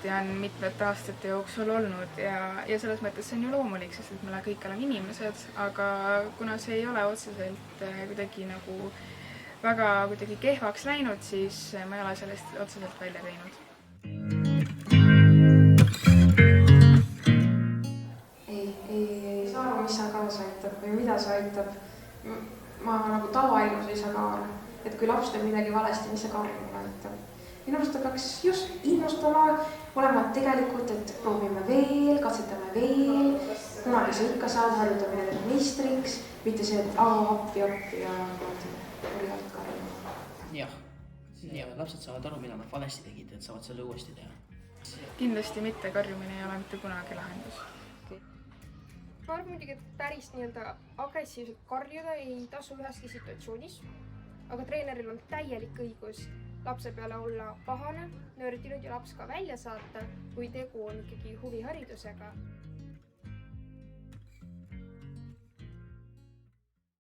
niimoodi on mitmete aastate jooksul olnud ja selles mõttes see on ju loomulik, sest et me kõik oleme inimesed, aga kuna see ei ole otseselt kuidagi nagu väga kuidagi kehvaks läinud, siis ma ei ole sellest otseselt välja käinud. Ei saa aru, mis seal kaasa aitab või mida see aitab. Ma nagu tavaelus ei saa ka aru, et kui laps teeb midagi valesti, mis see karjumine aitab. Minu arust ta peaks just innustama, olema tegelikult, et proovime veel, katsetame veel, kunagi sa ikka saad harjutamine meistriks, mitte see, et appi ja kurjalt karjuma. Jah, lapsed saavad aru, mida nad valesti tegid, et saavad selle uuesti teha. Kindlasti mitte, karjumine ei ole mitte kunagi lahendus. Ma arvan muidugi, et päris agressiivselt karjuda ei tasu üheski situatsioonis, aga treeneril on täielik õigus lapse peale olla pahane, nördinud ja laps ka välja saata, kui tegu on ikkagi huviharidusega.